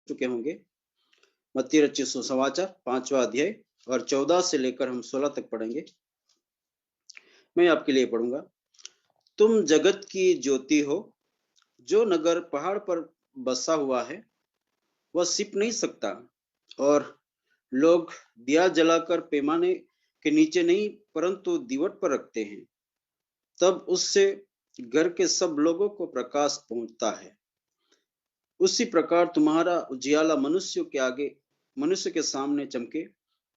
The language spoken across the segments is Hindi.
चुके होंगे। मत्ती रचित सुसमाचार 5वां अध्याय और 14 से लेकर हम 16 तक पढ़ेंगे। मैं आपके लिए पढ़ूंगा। तुम जगत की ज्योति हो। जो नगर पहाड़ पर बसा हुआ है वह छिप नहीं सकता, और लोग दिया जलाकर पैमाने के नीचे नहीं परंतु दीवट पर रखते हैं, तब उससे घर के सब लोगों को प्रकाश पहुंचता है। उसी प्रकार तुम्हारा उजियाला मनुष्य के सामने चमके,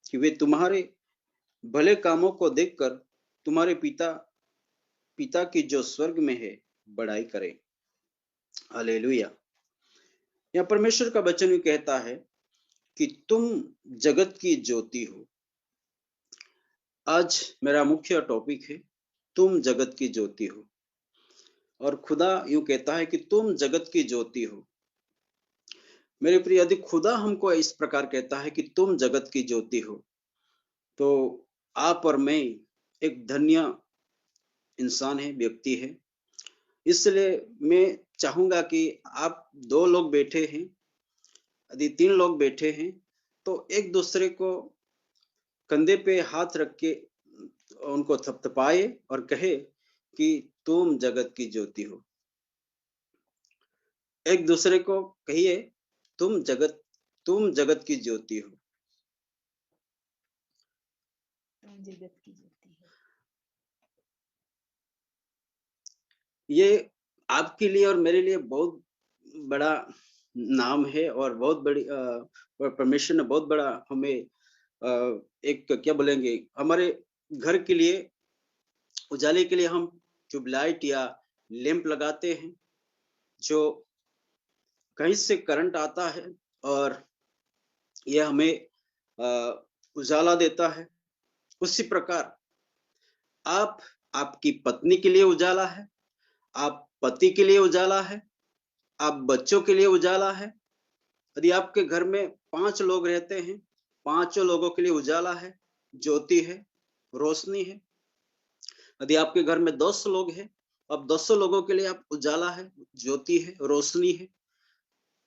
कि वे तुम्हारे भले कामों को देखकर तुम्हारे पिता पिता की जो स्वर्ग में है बड़ाई करें। हालेलुया। यहाँ परमेश्वर का वचन भी कहता है कि तुम जगत की ज्योति हो। आज मेरा मुख्य टॉपिक है, तुम जगत की ज्योति हो। और खुदा यूं कहता है कि तुम जगत की ज्योति हो। मेरे प्रिय, यदि खुदा हमको इस प्रकार कहता है कि तुम जगत की ज्योति हो, तो आप और मैं एक धन्य इंसान है, व्यक्ति है। इसलिए मैं चाहूंगा कि आप 2 लोग बैठे हैं, यदि 3 लोग बैठे हैं, तो एक दूसरे को कंधे पे हाथ रख के उनको थपथपाए और कहे कि तुम जगत की ज्योति हो। एक दूसरे को कहिए, तुम जगत की ज्योति हो। जगत की ज्योति है। ये आपके लिए और मेरे लिए बहुत बड़ा नाम है, और बहुत बड़ी और परमेश्वर ने बहुत बड़ा हमें एक क्या बोलेंगे, हमारे घर के लिए उजाले के लिए हम ट्यूबलाइट या लैंप लगाते हैं, जो कहीं से करंट आता है और यह हमें उजाला देता है। उसी प्रकार आप आपकी पत्नी के लिए उजाला है, आप पति के लिए उजाला है, आप बच्चों के लिए उजाला है। यदि आपके घर में 5 लोग रहते हैं, 5 लोगों के लिए उजाला है, ज्योति है, रोशनी है। यदि आपके घर में 10 लोग हैं, अब 10 लोगों के लिए आप उजाला है, ज्योति है, रोशनी है।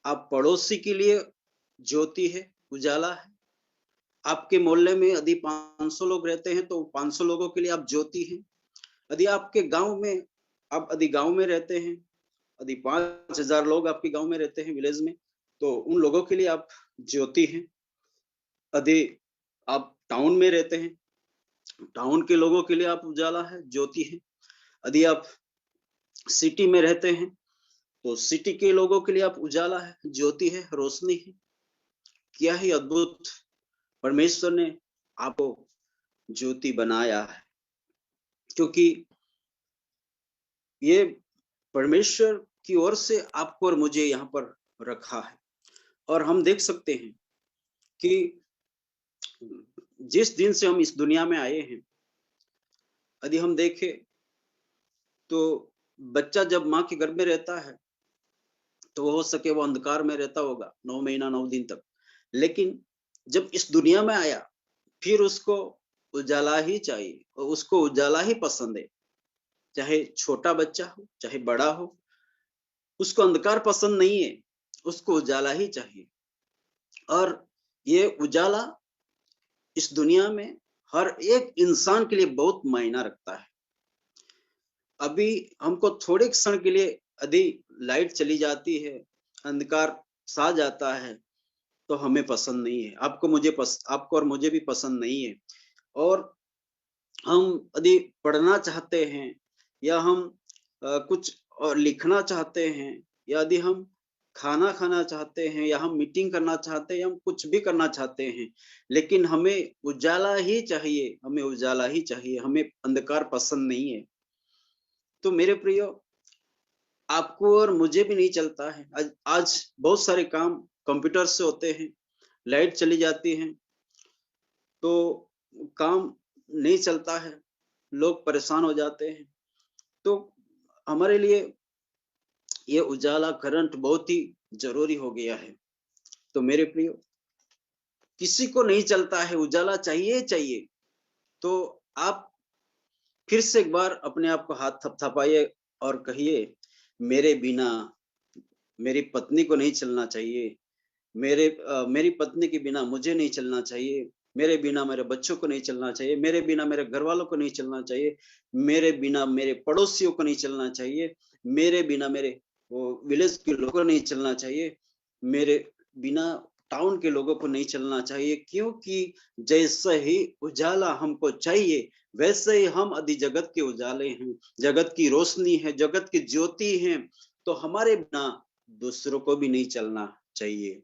आप पड़ोसी के लिए ज्योति है, उजाला है। आपके मोहल्ले में यदि 500 लोग रहते हैं, तो 500 लोगों के लिए आप ज्योति हैं। यदि आपके गांव में, आप यदि गांव में रहते हैं, यदि 5000 लोग आपके गांव में रहते हैं, विलेज में, तो उन लोगों के लिए आप ज्योति हैं। यदि आप टाउन में रहते हैं, टाउन के लोगों के लिए आप उजाला है, ज्योति है। यदि आप सिटी में रहते हैं, तो सिटी के लोगों के लिए आप उजाला है, ज्योति है, रोशनी है। क्या ही अद्भुत परमेश्वर ने आपको ज्योति बनाया है, क्योंकि ये परमेश्वर की ओर से आपको और मुझे यहाँ पर रखा है। और हम देख सकते हैं कि जिस दिन से हम इस दुनिया में आए हैं, यदि हम देखें तो बच्चा जब माँ के गर्भ में रहता है, तो हो सके वो अंधकार में रहता होगा 9 महीना 9 दिन तक। लेकिन जब इस दुनिया में आया, फिर उसको उजाला ही चाहिए, और उसको उजाला ही पसंद है। चाहे छोटा बच्चा हो, चाहे बड़ा हो, उसको अंधकार पसंद नहीं है, उसको उजाला ही चाहिए। और ये उजाला इस दुनिया में हर एक इंसान के लिए बहुत मायना रखता है। अभी हमको थोड़े क्षण के लिए यदि लाइट चली जाती है, अंधकार छा जाता है, तो हमें पसंद नहीं है, आपको और मुझे भी पसंद नहीं है। और हम यदि पढ़ना चाहते हैं, या हम कुछ और लिखना चाहते हैं, या यदि हम खाना खाना चाहते हैं, या हम मीटिंग करना चाहते हैं, या हम कुछ भी करना चाहते हैं, लेकिन हमें उजाला ही चाहिए, हमें उजाला ही चाहिए, हमें अंधकार पसंद नहीं है। तो मेरे प्रियो, आपको और मुझे भी नहीं चलता है। आज बहुत सारे काम कंप्यूटर से होते हैं, लाइट चली जाती है तो काम नहीं चलता है, लोग परेशान हो जाते हैं। तो हमारे लिए ये उजाला करंट बहुत ही जरूरी हो गया है। तो मेरे प्रियो, किसी को नहीं चलता है, उजाला चाहिए चाहिए। तो आप फिर से एक बार अपने आप को हाथ थपथपाइए और कहिए, मेरे बिना मेरी पत्नी को नहीं चलना चाहिए, मेरी पत्नी के बिना मुझे नहीं चलना चाहिए, मेरे बिना मेरे बच्चों को नहीं चलना चाहिए, मेरे बिना मेरे घर वालों को नहीं चलना चाहिए, मेरे बिना मेरे पड़ोसियों को नहीं चलना चाहिए, मेरे बिना मेरे वो विलेज के लोगों को नहीं चलना चाहिए, मेरे बिना टाउन के लोगों को नहीं चलना चाहिए, क्योंकि जैसे ही उजाला हमको चाहिए वैसे ही हम आदि जगत के उजाले हैं, जगत की रोशनी है, जगत की ज्योति है। तो हमारे बिना दूसरों को भी नहीं चलना चाहिए।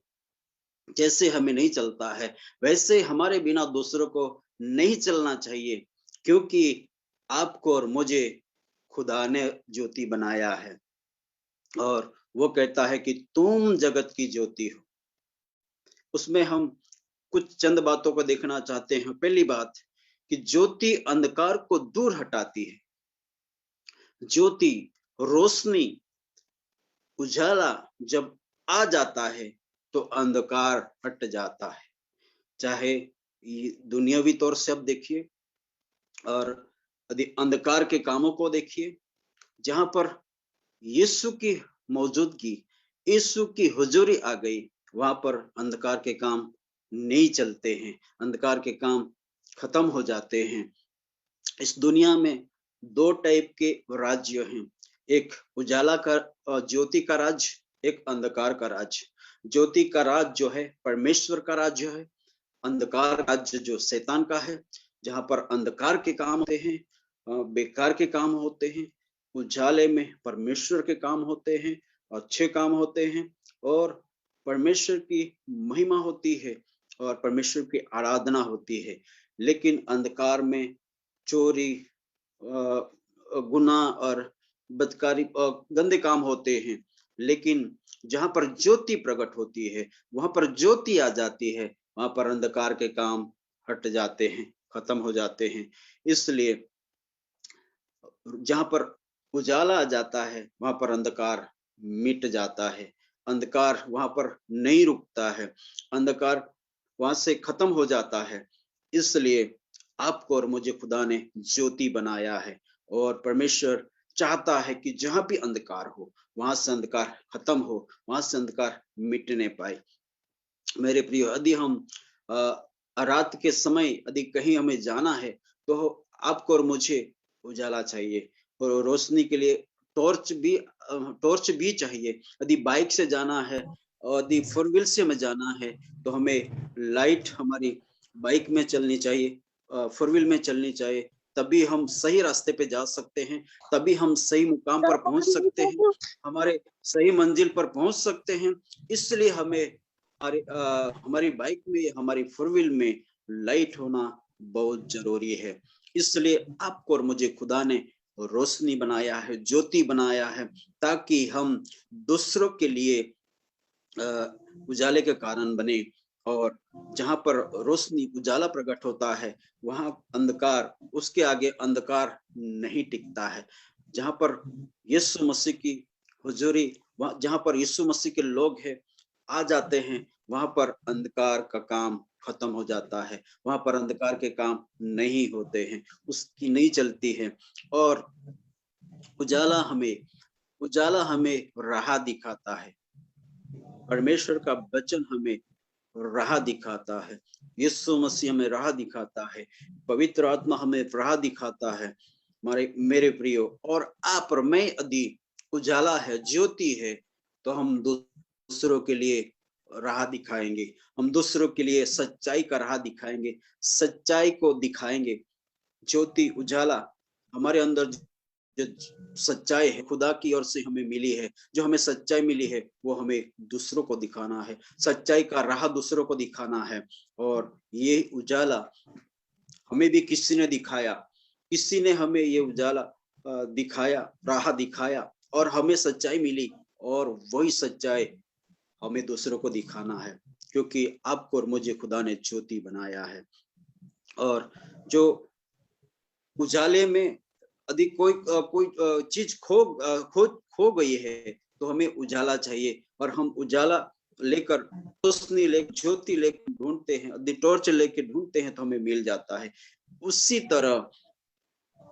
जैसे हमें नहीं चलता है वैसे हमारे बिना दूसरों को नहीं चलना चाहिए, क्योंकि आपको और मुझे खुदा ने ज्योति बनाया है। और वो कहता है कि तुम जगत की ज्योति हो। उसमें हम कुछ चंद बातों को देखना चाहते हैं। पहली बात कि ज्योति अंधकार को दूर हटाती है। ज्योति, रोशनी, उजाला जब आ जाता है तो अंधकार हट जाता है। चाहे ये दुनियावी तौर से आप देखिए और यदि अंधकार के कामों को देखिए, जहां पर यीशु की मौजूदगी, यीशु की हुजूरी आ गई, वहां पर अंधकार के काम नहीं चलते हैं, अंधकार के काम खत्म हो जाते हैं। इस दुनिया में दो टाइप के राज्य हैं, एक उजाला का ज्योति का राज्य, एक अंधकार का राज्य। ज्योति का राज्य जो है परमेश्वर का राज्य है, अंधकार राज्य जो शैतान का है, जहां पर अंधकार के काम होते हैं, बेकार के काम होते हैं। उजाले में परमेश्वर के काम होते हैं, अच्छे काम होते हैं और परमेश्वर की महिमा होती है और परमेश्वर की आराधना होती है। लेकिन अंधकार में चोरी, गुनाह और बदकारी, गंदे काम होते हैं। लेकिन जहां पर ज्योति प्रकट होती है, वहां पर ज्योति आ जाती है, वहां पर अंधकार के काम हट जाते हैं, खत्म हो जाते हैं। इसलिए जहां पर उजाला आ जाता है वहां पर अंधकार मिट जाता है, अंधकार वहां पर नहीं रुकता है, अंधकार वहां से खत्म हो जाता है। इसलिए आपको और मुझे खुदा ने ज्योति बनाया है और परमेश्वर चाहता है कि जहां भी अंधकार हो वहां से अंधकार खत्म हो, वहां से अंधकार मिटने पाए। मेरे प्रिय, यदि हम रात के समय यदि कहीं हमें जाना है तो आपको और मुझे उजाला चाहिए और रोशनी के लिए टॉर्च भी चाहिए। यदि बाइक से जाना है और यदि फोर व्हील से हमें जाना है तो हमें लाइट हमारी बाइक में चलनी चाहिए, फोर व्हील में चलनी चाहिए, तभी हम सही रास्ते पे जा सकते हैं, तभी हम सही मुकाम पर पहुंच सकते हैं, हमारे सही मंजिल पर पहुंच सकते हैं। इसलिए हमें हमारी बाइक में, हमारी फोर व्हील में लाइट होना बहुत जरूरी है। इसलिए आपको और मुझे खुदा ने रोशनी बनाया है, ज्योति बनाया है, ताकि हम दूसरों के लिए उजाले के कारण बने। और जहां पर रोशनी, उजाला प्रकट होता है वहां अंधकार, उसके आगे अंधकार नहीं टिकता है। जहां पर यीशु मसीह की हुजूरी, जहां पर यीशु मसीह के लोग हैं आ जाते हैं, वहां पर अंधकार का काम खत्म हो जाता है, वहां पर अंधकार के काम नहीं होते हैं, उसकी नहीं चलती है। और उजाला हमें राह दिखाता है, परमेश्वर का वचन हमें राह दिखाता है, यीशु मसीह हमें राह दिखाता है, पवित्र आत्मा हमें राह दिखाता है। हमारे मेरे प्रियो, और आप और मैं यदि उजाला है, ज्योति है, तो हम दूसरों के लिए राह दिखाएंगे, हम दूसरों के लिए सच्चाई का राह दिखाएंगे, सच्चाई को दिखाएंगे। ज्योति, उजाला, हमारे अंदर जो सच्चाई है खुदा की ओर से हमें मिली है, जो हमें सच्चाई मिली है वो हमें दूसरों को दिखाना है, सच्चाई का राह दूसरों को दिखाना है। और ये उजाला हमें भी किसी ने दिखाया, किसी ने हमें ये उजाला दिखाया, राह दिखाया और हमें सच्चाई मिली, और वही सच्चाई हमें दूसरों को दिखाना है, क्योंकि आपको और मुझे खुदा ने ज्योति बनाया है। और जो उजाले में यदि कोई चीज खो गई है तो हमें उजाला चाहिए, और हम उजाला लेकर, रोशनी लेकर, ज्योति लेकर ढूंढते हैं, यदि टॉर्च लेकर ढूंढते हैं तो हमें मिल जाता है। उसी तरह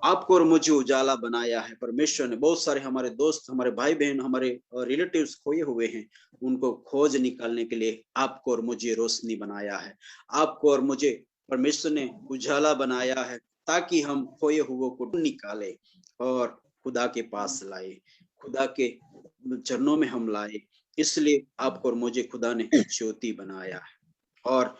आपको और मुझे उजाला बनाया है। परमेश्वर ने बहुत सारे हमारे दोस्त, हमारे भाई बहन, हमारे रिलेटिव्स खोए हुए हैं, उनको खोज निकालने के लिए आपको और मुझे रोशनी बनाया है। आपको और मुझे परमेश्वर ने उजाला बनाया है ताकि हम खोए हुए को निकाले और खुदा के पास लाए, खुदा के चरणों में हम लाए। इसलिए आपको और मुझे खुदा ने ज्योति बनाया है, और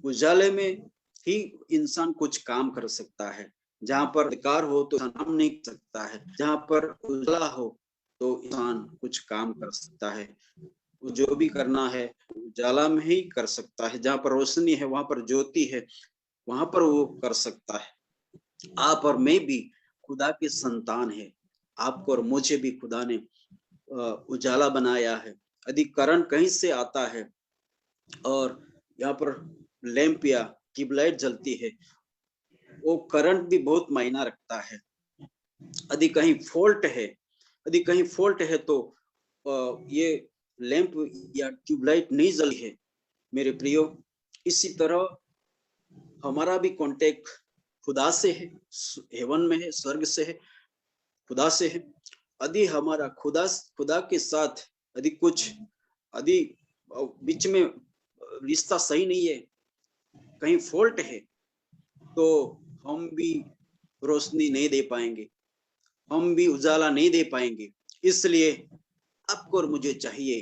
उजाले में ही इंसान कुछ काम कर सकता है। जहाँ पर अंधकार हो तो इंसान काम नहीं कर सकता है, जहाँ पर उजाला हो तो इंसान कुछ काम कर सकता है। जो भी करना है उजाला में ही कर सकता है। जहाँ पर रोशनी है, वहां पर ज्योति है, वहां पर वो कर सकता है। आप और मैं भी खुदा के संतान है। आपको और मुझे भी खुदा ने उजाला बनाया है। यदि करंट कहीं से आता है और यहाँ पर लैंप या ट्यूबलाइट जलती है, वो करंट भी बहुत मायना रखता है। यदि कहीं फॉल्ट है, यदि कहीं फॉल्ट है तो ये लैंप या ट्यूबलाइट नहीं जली है। मेरे प्रियो, इसी तरह हमारा भी कांटेक्ट खुदा से है, हेवन में है, स्वर्ग से है, खुदा से है। यदि हमारा खुदा खुदा के साथ यदि कुछ यदि बीच में रिश्ता सही नहीं है, कहीं फॉल्ट है, तो हम भी रोशनी नहीं दे पाएंगे, हम भी उजाला नहीं दे पाएंगे। इसलिए आपको और मुझे चाहिए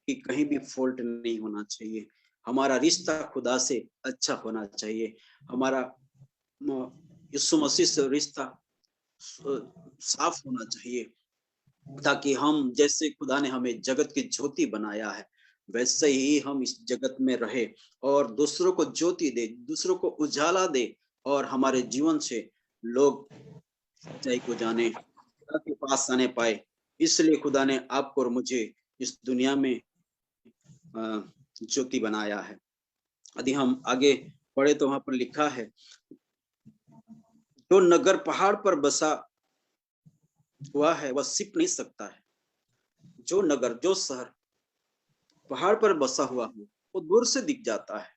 कि कहीं भी फॉल्ट नहीं होना चाहिए। हमारा रिश्ता खुदा से अच्छा होना चाहिए। हमारा यीशु मसीह से रिश्ता साफ होना चाहिए, ताकि हम, जैसे खुदा ने हमें जगत की ज्योति बनाया है, वैसे ही हम इस जगत में रहे और दूसरों को ज्योति दे, दूसरों को उजाला दे, और हमारे जीवन से लोग सच्चाई को जाने, खुदा के पास आने पाए। इसलिए खुदा ने आपको और मुझे इस दुनिया में ज्योति बनाया है। यदि हम आगे पढ़े तो वहां पर लिखा है, जो नगर पहाड़ पर बसा हुआ है वह छिप नहीं सकता है। जो नगर, जो शहर पहाड़ पर बसा हुआ हो, वो दूर से दिख जाता है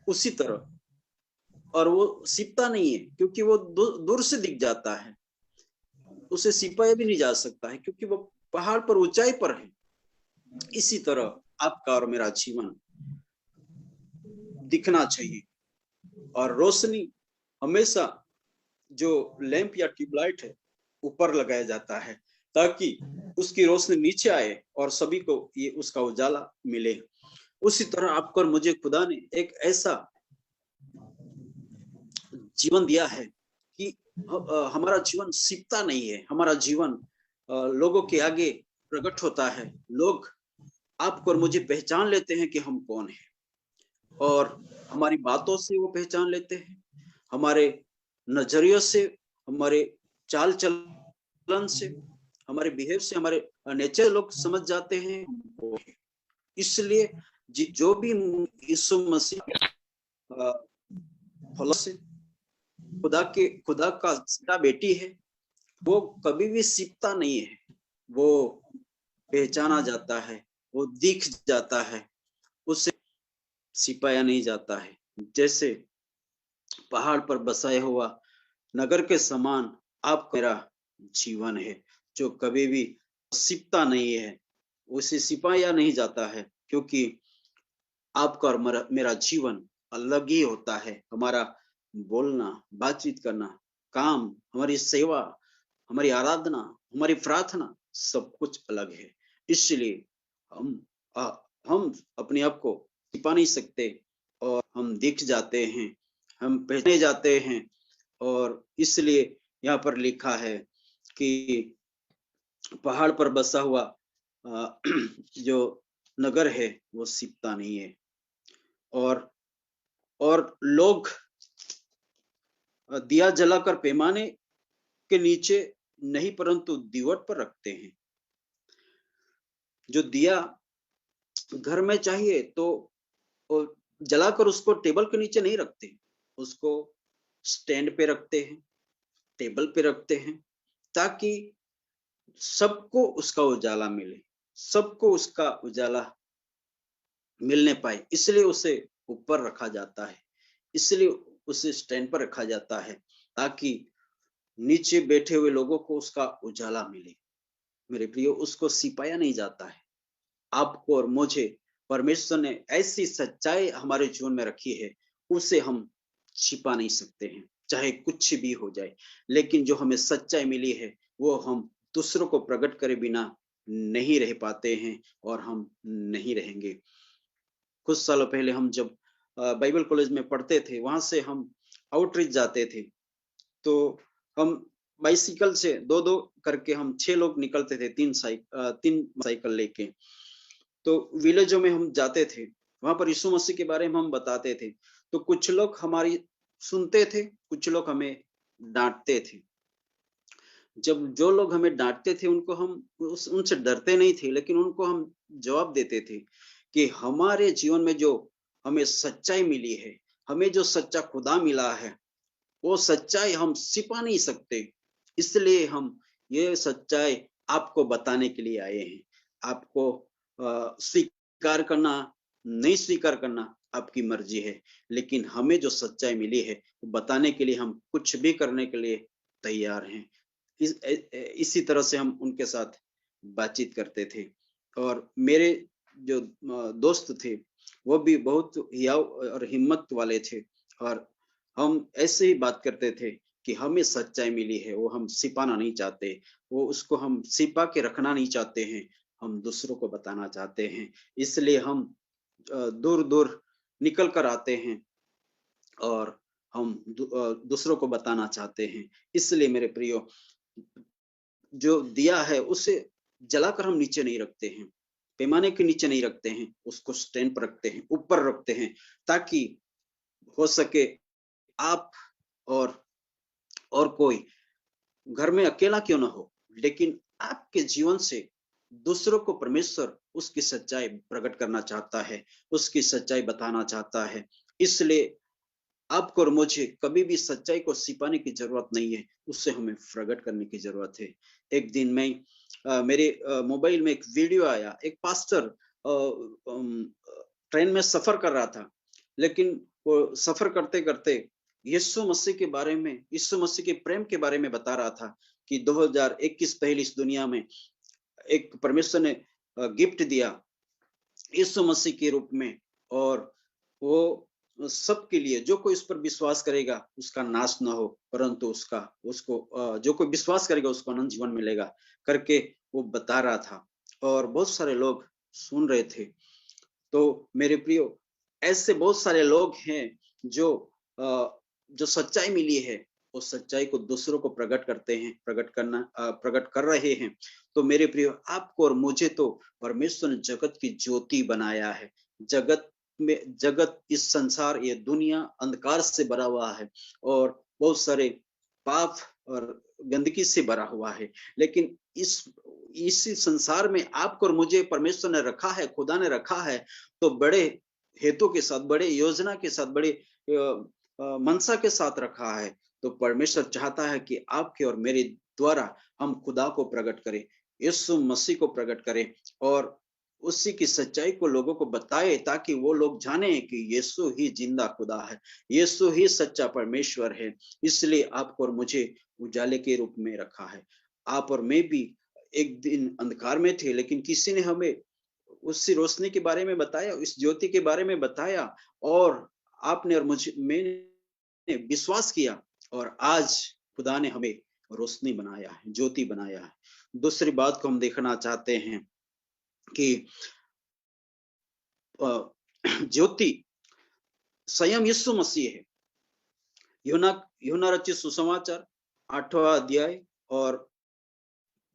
उसी तरह, और वो छिपता नहीं है क्योंकि वो दूर से दिख जाता है। उसे छिपाया भी नहीं जा सकता है क्योंकि वो पहाड़ पर ऊंचाई पर है। इसी तरह आपका और मेरा जीवन दिखना चाहिए, और रोशनी हमेशा, जो लैंप या ट्यूबलाइट है, ऊपर लगाया जाता है ताकि उसकी रोशनी नीचे आए और सभी को ये उसका उजाला मिले। उसी तरह आपको और मुझे खुदा ने एक ऐसा जीवन दिया है कि हमारा जीवन छिपता नहीं है। हमारा जीवन लोगों के आगे प्रकट होता है। लोग आपको और मुझे पहचान लेते हैं कि हम कौन हैं, और हमारी बातों से वो पहचान लेते हैं, हमारे नजरियों से, हमारे चाल चलन से, हमारे बिहेव से, हमारे नेचर लोग समझ जाते हैं हमको। इसलिए जो भी यीशु मसीह फॉलो से खुदा का बेटी है, वो कभी भी सीखता नहीं है। वो पहचाना जाता है, वो दिख जाता है, उसे सिपाया नहीं जाता है। जैसे पहाड़ पर बसाया हुआ नगर के समान आप मेरा जीवन है, जो कभी भी सिपता नहीं है, उसे सिपाया नहीं जाता है, क्योंकि आपका और मेरा जीवन अलग ही होता है। हमारा बोलना, बातचीत करना, काम, हमारी सेवा, हमारी आराधना, हमारी प्रार्थना, सब कुछ अलग है। इसलिए हम हम अपने आप को छिपा नहीं सकते, और हम दिख जाते हैं, हम पहचाने जाते हैं। और इसलिए यहाँ पर लिखा है कि पहाड़ पर बसा हुआ जो नगर है वो छिपता नहीं है। और लोग दिया जलाकर पैमाने के नीचे नहीं, परंतु दीवट पर रखते हैं। जो दिया घर में चाहिए तो जलाकर उसको टेबल के नीचे नहीं रखते, उसको स्टैंड पे रखते हैं, टेबल पे रखते हैं, ताकि सबको उसका उजाला मिले, सबको उसका उजाला मिलने पाए। इसलिए उसे ऊपर रखा जाता है, इसलिए उसे स्टैंड पर रखा जाता है, ताकि नीचे बैठे हुए लोगों को उसका उजाला मिले। मेरे प्रियो, उसको छिपाया नहीं जाता है। आपको और मुझे परमेश्वर ने ऐसी सच्चाई हमारे जीवन में रखी है, उसे हम छिपा नहीं सकते हैं, चाहे कुछ भी हो जाए। लेकिन जो हमें सच्चाई मिली है, वो हम दूसरों को प्रकट करे बिना नहीं रह पाते हैं और हम नहीं रहेंगे। कुछ सालों पहले हम जब बाइबल कॉलेज में पढ़ते थे, वहाँ से हम आउटरीच जाते थे, तो हम बाइसिकल से 2-2 करके हम 6 लोग निकलते थे, 3 साइकिल लेके। तो विलेजों में हम जाते थे, वहाँ पर यीशु मसीह के बारे में हम बताते थे। तो कुछ लोग हमारी सुनते थे, कुछ लोग हमें डाँटते थे। जब जो लोग हमें डाँटते थे, उनको हम उस उनसे डरते नहीं थे, लेकिन उनको हम जवाब देते थे कि हमारे जीवन में जो हमें सच्चाई मिली है, हमें जो सच्चा खुदा मिला है, वो सच्चाई हम छिपा नहीं सकते। इसलिए हम ये सच्चाई आपको बताने के लिए आए हैं। आपको स्वीकार करना, नहीं स्वीकार करना आपकी मर्जी है, लेकिन हमें जो सच्चाई मिली है, वो बताने के लिए हम कुछ भी करने के लिए तैयार हैं। इसी तरह से हम उनके साथ बातचीत करते थे। और मेरे जो दोस्त थे, वो भी बहुत हियाव और हिम्मत वाले थे, और हम ऐसे ही बात करते थे कि हमें सच्चाई मिली है, वो हम छिपाना नहीं चाहते, वो उसको हम छिपा के रखना नहीं चाहते हैं, हम दूसरों को बताना चाहते हैं। इसलिए हम दूर-दूर निकल कर आते हैं और हम दूसरों को बताना चाहते हैं। इसलिए मेरे प्रियो, जो दिया है उसे जलाकर हम नीचे नहीं रखते हैं, पैमाने के नीचे नहीं रखते हैं, उसको स्टैंड पर रखते हैं, ऊपर रखते हैं, ताकि हो सके आप और कोई घर में अकेला क्यों ना हो, लेकिन आपके जीवन से दूसरों को परमेश्वर उसकी सच्चाई प्रकट करना चाहता है, उसकी सच्चाई बताना चाहता है। इसलिए आपको और मुझे कभी भी सच्चाई को छिपाने की जरूरत नहीं है, उससे हमें प्रकट करने की जरूरत है। एक दिन मैं मेरे मोबाइल में एक वीडियो आया, एक पास्टर ट्रेन में सफर कर रहा था, लेकिन वो सफर करते करते यीशु मसीह के बारे में, यीशु मसीह के प्रेम के बारे में बता रहा था कि 2021 पहले इस दुनिया में एक परमेश्वर ने गिफ्ट दिया यीशु मसीह के रूप में, और वो सबके लिए, जो कोई उस पर विश्वास करेगा उसका नाश ना हो, परंतु उसको जो कोई विश्वास करेगा उसको अनंत जीवन मिलेगा करके वो बता रहा था, और बहुत सारे लोग सुन रहे थे। तो मेरे प्रियो, ऐसे बहुत सारे लोग हैं जो जो सच्चाई मिली है, उस सच्चाई को दूसरों को प्रकट करते हैं, प्रकट कर रहे हैं। तो मेरे प्रियो, आपको और मुझे तो परमेश्वर ने जगत की ज्योति बनाया है। जगत, इस संसार, ये दुनिया अंधकार से भरा हुआ है और बहुत सारे पाप और गंदगी से भरा हुआ है, लेकिन इसी संसार में आपको और मुझे परमेश्वर ने रखा है, खुदा ने रखा है, तो बड़े हेतु के साथ, बड़े योजना के साथ, बड़े मनसा के साथ रखा है। तो परमेश्वर चाहता है कि आपके और मेरे द्वारा हम खुदा को प्रकट करें, यीशु मसीह को प्रकट करें, और उसी की सच्चाई को लोगों को बताए, ताकि वो लोग जाने कि यीशु ही जिंदा खुदा है, यीशु ही सच्चा परमेश्वर है। इसलिए आपको और मुझे उजाले के रूप में रखा है। आप और मैं भी एक दिन अंधकार में थे, लेकिन किसी ने हमें उसी रोशनी के बारे में बताया, इस ज्योति के बारे में बताया, और आपने और मैंने विश्वास किया, और आज खुदा ने हमें रोशनी बनाया है, ज्योति बनाया है। दूसरी बात को हम देखना चाहते हैं कि ज्योति स्वयं यीशु मसीह है। यूना यूना रचित सुसमाचार 8वां अध्याय और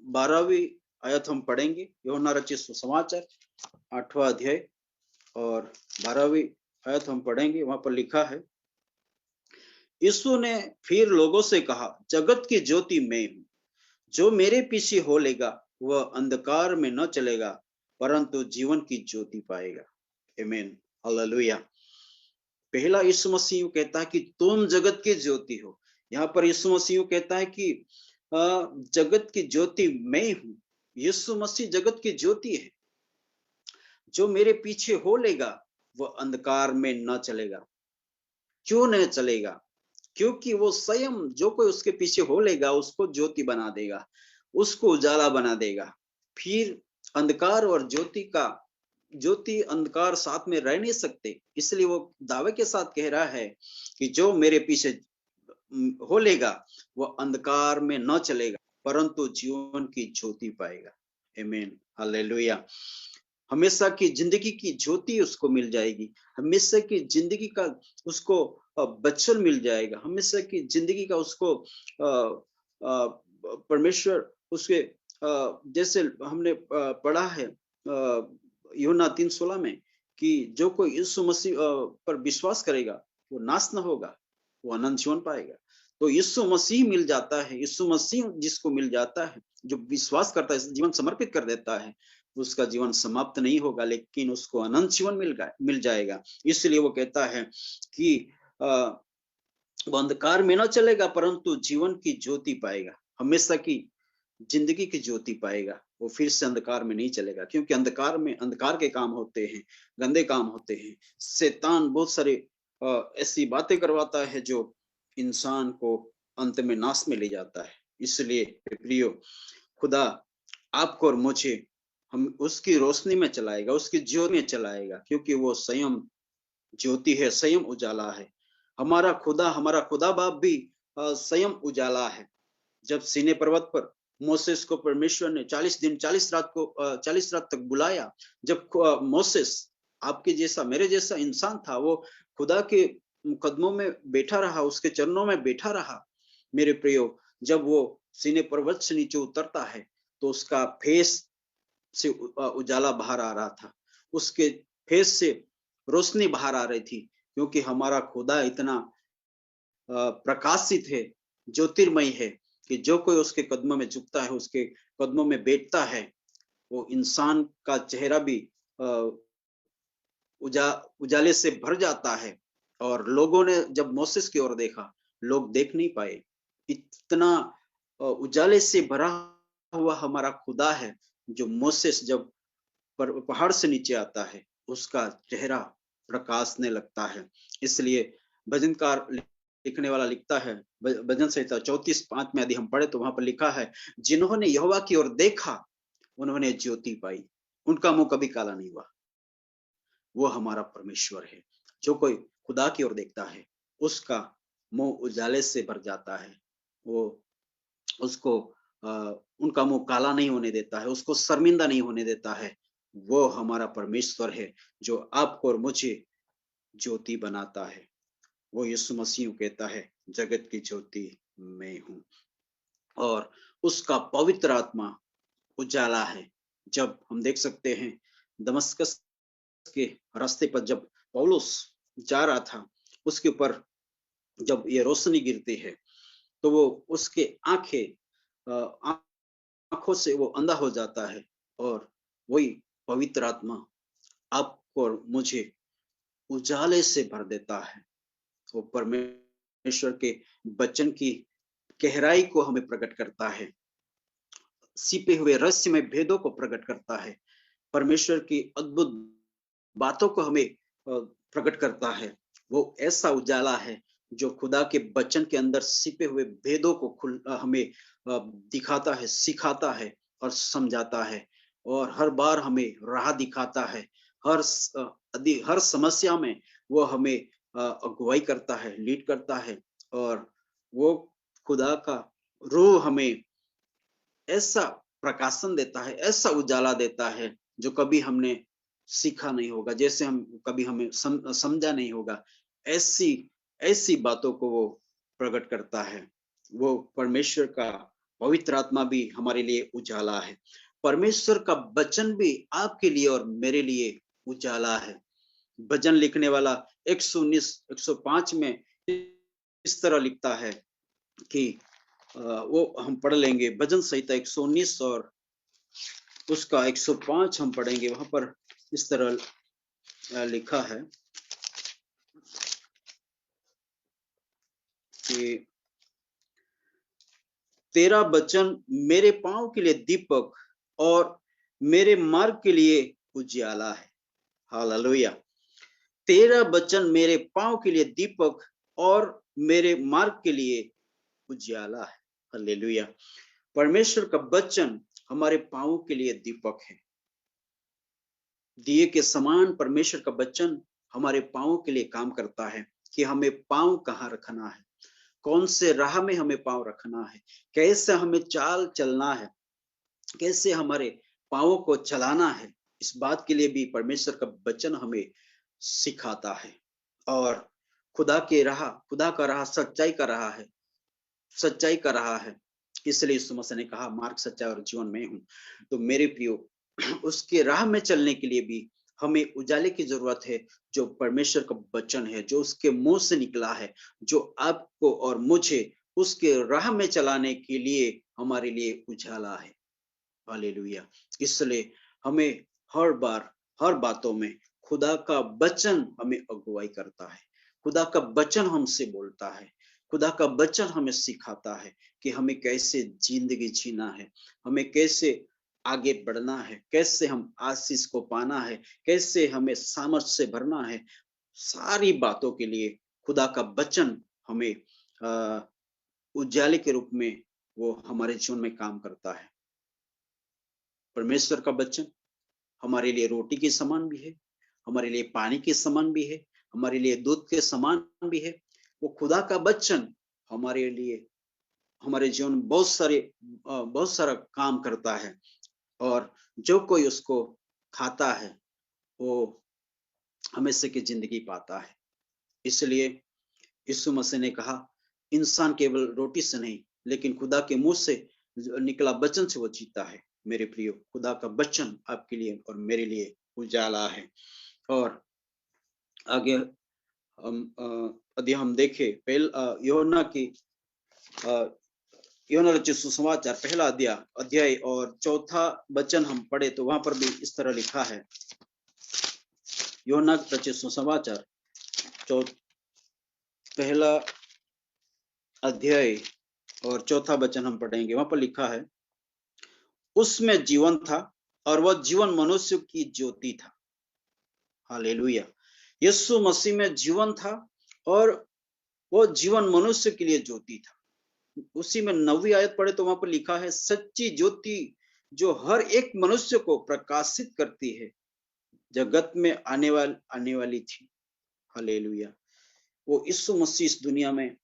12वीं आयत हम पढ़ेंगे। यूना रचित सुसमाचार 8वां अध्याय और 12वीं आयत हम पढ़ेंगे। वहां पर लिखा है, यीशु ने फिर लोगों से कहा, जगत की ज्योति मैं हूं, जो मेरे पीछे हो लेगा वह अंधकार में न चलेगा, परंतु जीवन की ज्योति पाएगा। आमीन, हालेलुया। पहला यीशु मसीह कहता है कि तुम जगत की ज्योति हो। यहाँ पर यीशु मसीह कहता है कि जगत की ज्योति मैं हूं। यीशु मसीह जगत की ज्योति है। जो मेरे पीछे हो लेगा वह अंधकार में न चलेगा। क्यों नहीं चलेगा? क्योंकि वो स्वयं जो कोई उसके पीछे हो लेगा उसको ज्योति बना देगा, उसको उजाला बना देगा। फिर अंधकार और ज्योति अंधकार साथ में रह नहीं सकते। इसलिए वो दावे के साथ कह रहा है कि जो मेरे पीछे हो लेगा वो अंधकार में न चलेगा परंतु जीवन की ज्योति पाएगा। आमीन, हालेलुया। हमेशा की जिंदगी की ज्योति उसको मिल जाएगी, हमेशा की जिंदगी का उसको बचन मिल जाएगा, हमेशा की जिंदगी का उसको परमेश्वर उसके जैसे हमने पढ़ा है यूहन्ना 3:16 में कि जो कोई यीशु मसीह पर विश्वास करेगा वो नाश न होगा, वो अनंत जीवन पाएगा। तो यीशु मसीह मिल जाता है, यीशु मसीह जिसको मिल जाता है, जो विश्वास करता है, जीवन समर्पित कर देता है, उसका जीवन समाप्त नहीं होगा लेकिन उसको अनंत जीवन मिल जाएगा। इसलिए वो कहता है कि वो अंधकार में न चलेगा परंतु जीवन की ज्योति पाएगा, हमेशा की जिंदगी की ज्योति पाएगा। वो फिर से अंधकार में नहीं चलेगा क्योंकि अंधकार में अंधकार के काम होते हैं, गंदे काम होते हैं। शैतान बहुत सारे ऐसी बातें करवाता है जो इंसान को अंत में नाश में ले जाता है। इसलिए प्रियो, खुदा आपको और मुझे हम उसकी रोशनी में चलाएगा, उसकी ज्योति में चलाएगा क्योंकि वो स्वयं ज्योति है, स्वयं उजाला है। हमारा खुदा बाप भी स्वयं उजाला है। जब सीनै पर्वत पर मोसेस को परमेश्वर ने 40 दिन 40 रात को 40 रात तक बुलाया, जब मोसेस आपके जैसा मेरे जैसा इंसान था, वो खुदा के कदमों में बैठा रहा, उसके चरणों में बैठा रहा। मेरे प्रियो, जब वो सीनै पर्वत से नीचे उतरता है तो उसका फेस से उजाला बाहर आ रहा था, उसके फेस से रोशनी बाहर आ रही थी क्योंकि हमारा खुदा इतना प्रकाशित है, ज्योतिर्मय है कि जो कोई उसके कदमों में झुकता है, उसके कदमों में बैठता है, वो इंसान का चेहरा भी उजाले से भर जाता है। और लोगों ने जब मोसेस की ओर देखा, लोग देख नहीं पाए, इतना उजाले से भरा हुआ हमारा खुदा है। जो मोसेस जब पहाड़ से नीचे आता है उसका चेहरा प्रकाशने लगता है। इसलिए भजनकार लिखने वाला लिखता है, भजन संहिता 34:5 में यदि हम पढ़े तो वहां पर लिखा है, जिन्होंने यहोवा की ओर देखा उन्होंने ज्योति पाई, उनका मुंह कभी काला नहीं हुआ। वो हमारा परमेश्वर है। जो कोई खुदा की ओर देखता है उसका मुंह उजाले से भर जाता है, वो उसको उनका मुंह काला नहीं होने देता है, उसको शर्मिंदा नहीं होने देता है। वो हमारा परमेश्वर है जो आपको और मुझे ज्योति बनाता है। वो यीशु मसीह कहता है, जगत की ज्योति मैं हूं। और उसका पवित्र आत्मा उजाला है। जब हम देख सकते हैं दमस्कस के रास्ते पर जब पौलुस जा रहा था, उसके ऊपर जब ये रोशनी गिरती है तो वो उसके आंखों से वो अंधा हो जाता है और वही पवित्र आत्मा आपको और मुझे उजाले से भर देता है। वो परमेश्वर के वचन की गहराई को हमें प्रकट करता है, छिपे हुए रहस्यमय भेदों को प्रकट करता है, परमेश्वर की अद्भुत बातों को हमें प्रकट करता है। वो ऐसा उजाला है जो खुदा के वचन के अंदर छिपे हुए भेदों को हमें दिखाता है, सिखाता है और समझाता है और हर बार हमें राह दिखाता है। हर समस्या में वो हमें अगुवाई करता है, लीड करता है और वो खुदा का रूह हमें ऐसा प्रकाशन देता है, ऐसा उजाला देता है जो कभी हमने सीखा नहीं होगा, जैसे हम कभी हमें समझा नहीं होगा। ऐसी ऐसी बातों को वो प्रकट करता है। वो परमेश्वर का पवित्र आत्मा भी हमारे लिए उजाला है। परमेश्वर का वचन भी आपके लिए और मेरे लिए उजाला है। भजन लिखने वाला 119 105 में इस तरह लिखता है कि वो हम पढ़ लेंगे, भजन संहिता 119 और उसका 105 हम पढ़ेंगे। वहां पर इस तरह लिखा है कि तेरा वचन मेरे पांव के लिए दीपक और मेरे मार्ग के लिए उजियाला है। हालेलुया। तेरा वचन मेरे पांव के लिए दीपक और मेरे मार्ग के लिए उजियाला है। हालेलुया। परमेश्वर का वचन हमारे पांवों के लिए दीपक है। दिए के समान परमेश्वर का वचन हमारे पांवों के लिए काम करता है कि हमें पांव कहाँ रखना है, कौन से राह में हमें पांव रखना है, कैसे हमें चाल चलना है, कैसे हमारे पांवों को चलाना है। इस बात के लिए भी परमेश्वर का वचन हमें सिखाता है। और खुदा का राह सच्चाई का राह है, सच्चाई का राह है। इसलिए यीशु मसीह ने कहा, मार्ग, सच्चाई और जीवन में हूँ। तो मेरे प्रियो, उसके राह में चलने के लिए भी हमें उजाले की जरूरत है, जो परमेश्वर का वचन है, जो उसके मुंह से निकला है, जो आपको और मुझे उसके राह में चलाने के लिए हमारे लिए उजाला है। हालेलुया। इसलिए हमें हर बार, हर बातों में खुदा का वचन हमें अगुवाई करता है। खुदा का वचन हमसे बोलता है। खुदा का वचन हमें सिखाता है कि हमें कैसे जिंदगी जीना है, हमें कैसे आगे बढ़ना है, कैसे हम आशीष को पाना है, कैसे हमें सामर्थ से भरना है। सारी बातों के लिए खुदा का वचन हमें उजाले के रूप में वो हमारे जीवन में काम करता है। परमेश्वर का वचन हमारे लिए रोटी के समान भी है, हमारे लिए पानी के समान भी है, हमारे लिए दूध के समान भी है। वो खुदा का वचन हमारे लिए, हमारे जीवन में बहुत सारा काम करता है। और जो कोई उसको खाता है वो हमेशा की जिंदगी पाता है। इसलिए यीशु मसीह ने कहा, इंसान केवल रोटी से नहीं लेकिन खुदा के मुंह से निकला वचन से वो जीता है। मेरे प्रियो, खुदा का वचन आपके लिए और मेरे लिए उजाला है। और आगे यदि हम देखें यूहन्ना रचित सुसमाचार पहला अध्याय और चौथा वचन हम पढ़े तो वहां पर भी इस तरह लिखा है। यूहन्ना रचित सुसमाचार पहला अध्याय और चौथा वचन हम पढ़ेंगे। वहां पर लिखा है, उसमें जीवन था और वह जीवन मनुष्य की ज्योति था। हालेलुया। यीशु मसीह में जीवन था और वो जीवन मनुष्य के लिए ज्योति था। उसी में 9वीं आयत पढ़े तो वहां पर लिखा है, सच्ची ज्योति जो हर एक मनुष्य को प्रकाशित करती है, जगत में आने वाली थी। हालेलुया। वो यीशु मसीह इस दुनिया में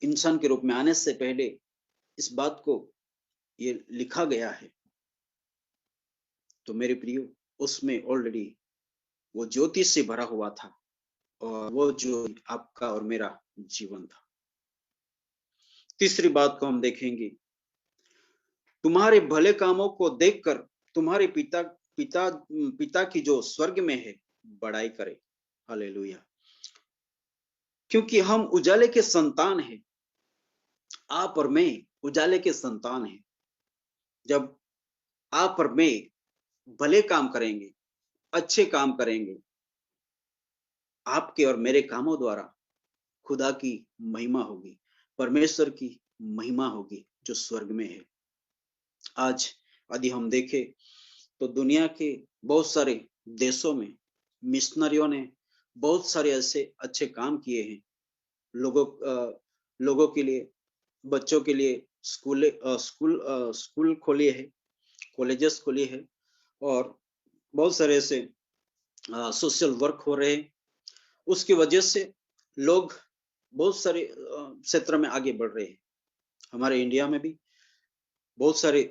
इंसान के रूप में आने से पहले इस बात को ये लिखा गया है। तो मेरे प्रियो, उसमें ऑलरेडी वो ज्योति से भरा हुआ था और वो जो आपका और मेरा जीवन था। तीसरी बात को हम देखेंगे, तुम्हारे भले कामों को देखकर तुम्हारे पिता की जो स्वर्ग में है बड़ाई करे। हालेलुया। क्योंकि हम उजाले के संतान हैं, आप और मैं उजाले के संतान हैं। जब आप और मैं भले काम करेंगे, अच्छे काम करेंगे, आपके और मेरे कामों द्वारा खुदा की महिमा होगी, परमेश्वर की महिमा होगी जो स्वर्ग में है। आज यदि हम देखें तो दुनिया के बहुत सारे देशों में मिशनरियों ने बहुत सारे ऐसे अच्छे काम किए हैं। लोगों के लिए, बच्चों के लिए स्कूल खोले हैं, कॉलेजेस खोले हैं और बहुत सारे ऐसे सोशल वर्क हो रहे हैं। उसकी वजह से लोग बहुत सारे क्षेत्र में आगे बढ़ रहे हैं। हमारे इंडिया में भी बहुत सारे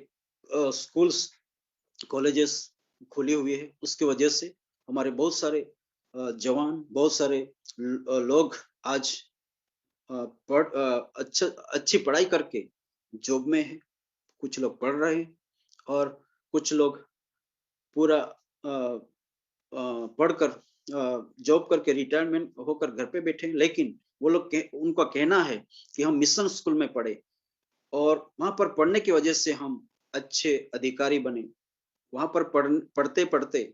स्कूल्स, कॉलेजेस खुली हुई है। उसकी वजह से हमारे बहुत सारे जवान, बहुत सारे लोग आज अच्छी पढ़ाई करके जॉब में है। कुछ लोग पढ़ रहे हैं और कुछ लोग पूरा पढ़कर जॉब करके रिटायरमेंट होकर घर पे बैठे हैं। लेकिन वो लोग उनका कहना है कि हम मिशन स्कूल में पढ़े और वहां पर पढ़ने की वजह से हम अच्छे अधिकारी बने। वहां पर पढ़ते पढ़ते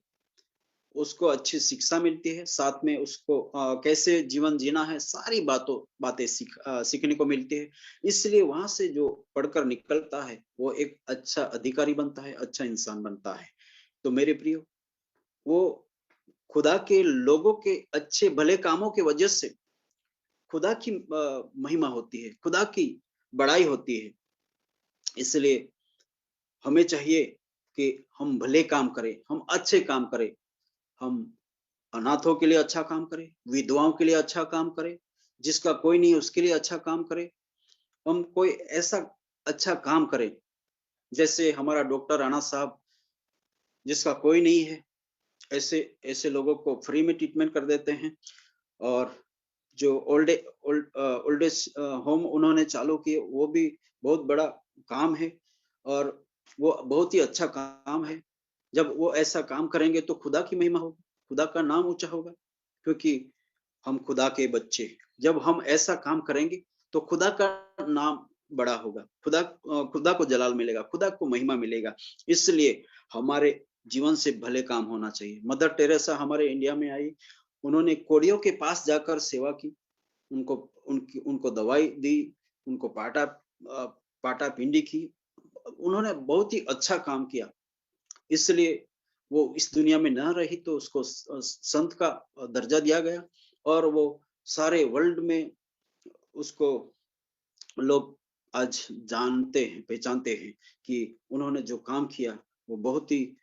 उसको अच्छी शिक्षा मिलती है, साथ में उसको कैसे जीवन जीना है सारी बातें सीखने को मिलती है। इसलिए वहां से जो पढ़कर निकलता है वो एक अच्छा अधिकारी बनता है, अच्छा इंसान बनता है। तो मेरे प्रियो, वो खुदा के लोगों के अच्छे भले कामों की वजह से खुदा की महिमा होती है, खुदा की बड़ाई होती है। इसलिए हमें चाहिए कि हम भले काम करें, हम अच्छे काम करें, हम अनाथों के लिए अच्छा काम करें, विधवाओं के लिए अच्छा काम करें, जिसका कोई नहीं उसके लिए अच्छा काम करें। हम कोई ऐसा अच्छा काम करें, जैसे हमारा डॉक्टर राणा साहब, जिसका कोई नहीं है, ऐसे ऐसे लोगों को फ्री में ट्रीटमेंट कर देते हैं। और जो ओल्ड एज होम उन्होंने चालू किए, वो भी बहुत बड़ा काम है और वो बहुत ही अच्छा काम है। जब वो ऐसा काम करेंगे तो खुदा की महिमा होगी, खुदा का नाम ऊंचा होगा, क्योंकि हम खुदा के बच्चे। जब हम ऐसा काम करेंगे तो खुदा का नाम बड़ा होगा, खुदा को जलाल मिलेगा, खुदा को महिमा मिलेगा। इसलिए हमारे जीवन से भले काम होना चाहिए। मदर टेरेसा हमारे इंडिया में आई, उन्होंने कोड़ियों के पास जाकर सेवा की, उनको उनको दवाई दी, उनको पाटा पिंडी की। उन्होंने बहुत ही अच्छा काम किया। इसलिए वो इस दुनिया में न रही तो उसको संत का दर्जा दिया गया और वो सारे वर्ल्ड में उसको लोग आज जानते हैं, पहचानते हैं कि उन्होंने जो काम किया वो बहुत ही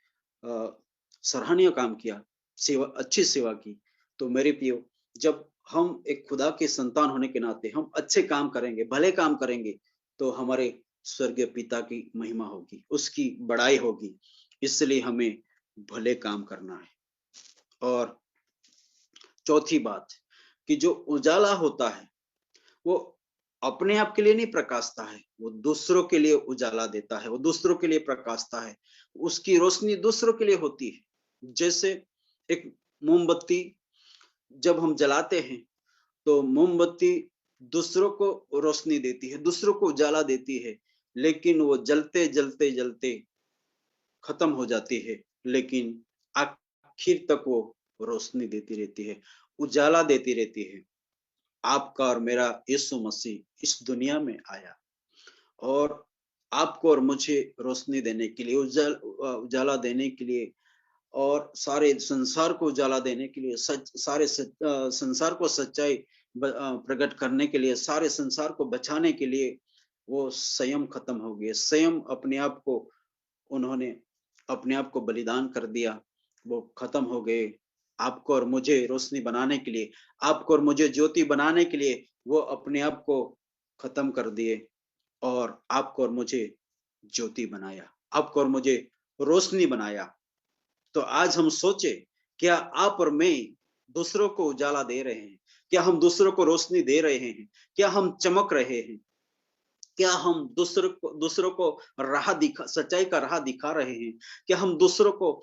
सराहनीय काम किया, सेवा, अच्छी सेवा की। तो मेरे प्रियो, जब हम एक खुदा के संतान होने के नाते हम अच्छे काम करेंगे, भले काम करेंगे, तो हमारे स्वर्गीय पिता की महिमा होगी, उसकी बड़ाई होगी। इसलिए हमें भले काम करना है। और चौथी बात कि जो उजाला होता है वो अपने आप के लिए नहीं प्रकाशता है, वो दूसरों के लिए उजाला देता है, वो दूसरों के लिए प्रकाशता है, उसकी रोशनी दूसरों के लिए होती है। जैसे एक मोमबत्ती जब हम जलाते हैं तो मोमबत्ती दूसरों को रोशनी देती है, दूसरों को उजाला देती है, लेकिन वो जलते जलते जलते खत्म हो जाती है, लेकिन आखिर तक वो रोशनी देती रहती है, उजाला देती रहती है। आपका और मेरा यीशु मसीह इस दुनिया में आया और आपको और मुझे रोशनी देने के लिए, उजाला देने के लिए और सारे संसार को उजाला देने के लिए, संसार को सच्चाई प्रकट करने के लिए, सारे संसार को बचाने के लिए वो स्वयं खत्म हो गए, स्वयं अपने आप को उन्होंने अपने आप को बलिदान कर दिया, वो खत्म हो गए। आपको और मुझे रोशनी बनाने के लिए, आपको और मुझे ज्योति बनाने के लिए वो अपने आप को खत्म कर दिए और आपको और मुझे ज्योति बनाया, आपको और मुझे रोशनी बनाया। तो आज हम सोचे, क्या आप और मैं दूसरों को उजाला दे रहे हैं? क्या हम दूसरों को रोशनी दे रहे हैं? क्या हम चमक रहे हैं? क्या हम दूसरों को सच्चाई का राह दिखा रहे हैं? क्या हम दूसरों को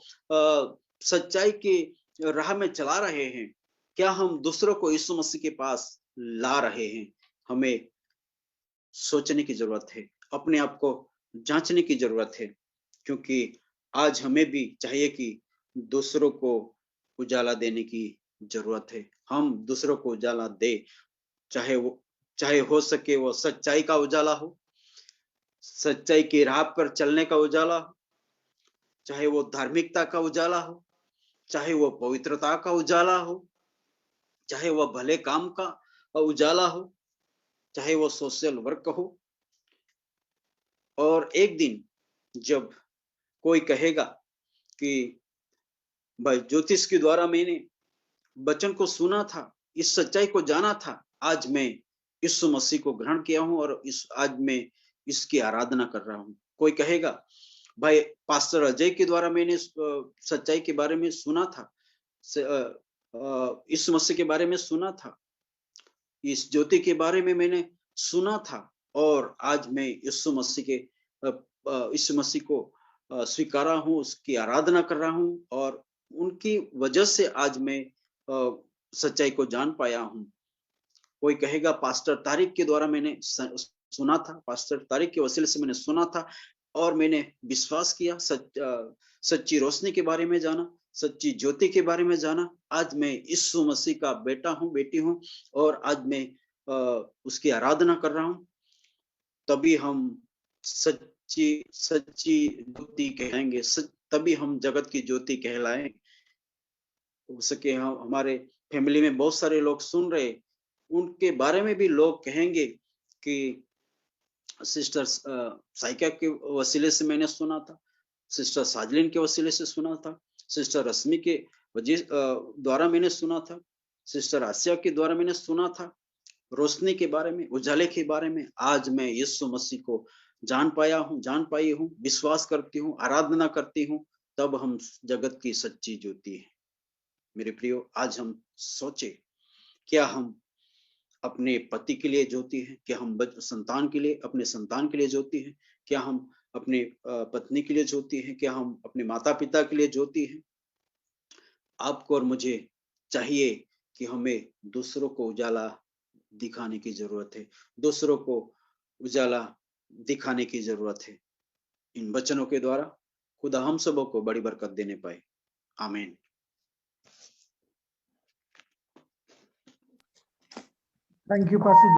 सच्चाई की राह में चला रहे हैं? क्या हम दूसरों को यीशु मसीह के पास ला रहे हैं? हमें सोचने की जरूरत है, अपने आप को जांचने की जरूरत है, क्योंकि आज हमें भी चाहिए कि दूसरों को उजाला देने की जरूरत है। हम दूसरों को उजाला दे, चाहे हो सके वो सच्चाई का उजाला हो, सच्चाई की राह पर चलने का उजाला हो, चाहे वो धार्मिकता का उजाला हो, चाहे वो पवित्रता का उजाला हो, चाहे वो भले काम का उजाला हो, चाहे वो सोशल वर्क हो। और एक दिन जब कोई कहेगा कि भाई ज्योतिष के द्वारा मैंने वचन को सुना था, इस सच्चाई को जाना था, आज मैं यीशु मसीह को ग्रहण किया हूं और आज मैं इसकी आराधना कर रहा हूं। कोई कहेगा भाई पास्टर अजय के द्वारा मैंने सच्चाई के बारे में सुना था, यीशु मसीह के बारे में सुना था, इस ज्योति के बारे में मैंने सुना था और आज मैं यीशु मसीह के यीशु मसीह को स्वीकारा हूँ, उसकी आराधना कर रहा हूँ और उनकी वजह से आज मैं सच्चाई को जान पाया हूँ। कोई कहेगा पास्टर तारिक के द्वारा मैंने सुना था, पास्टर तारिक के वसीले से मैंने सुना था और मैंने विश्वास किया, सच्ची रोशनी के बारे में जाना, सच्ची ज्योति के बारे में जाना। आज मैं यीशु मसीह का बेटा हूँ, बेटी हूँ और आज मैं उसकी आराधना कर रहा हूँ। तभी हम सच्ची सच्ची ज्योति कहलाएंगे, तभी हम जगत की ज्योति कहलाएं। हो सके हम हमारे फैमिली में बहुत सारे लोग सुन रहे उनके बारे में भी लोग कहेंगे कि सिस्टर साइका के वसीले से मैंने सुना था, सिस्टर साजलिन के वसीले से सुना था, सिस्टर रश्मि के द्वारा मैंने सुना था, सिस्टर आसिया के द्वारा मैंने सुना था, रोशनी के बारे में, उजाले के बारे में। आज मैं यीशु मसीह को जान पाई हूँ, विश्वास करती हूँ, आराधना करती हूँ, तब हम जगत की सच्ची ज्योति है। मेरे प्रियो, आज हम सोचे, क्या हम अपने पति के लिए ज्योति हैं? क्या हम संतान के लिए, अपने संतान के लिए ज्योति हैं? क्या हम अपने पत्नी के लिए ज्योति हैं? क्या हम अपने माता पिता के लिए ज्योति हैं? आपको और मुझे चाहिए कि हमें दूसरों को उजाला दिखाने की जरूरत है, दूसरों को उजाला दिखाने की जरूरत है। इन वचनों के द्वारा खुदा हम सबों को बड़ी बरकत देने पाए। आमीन। Thank you pastor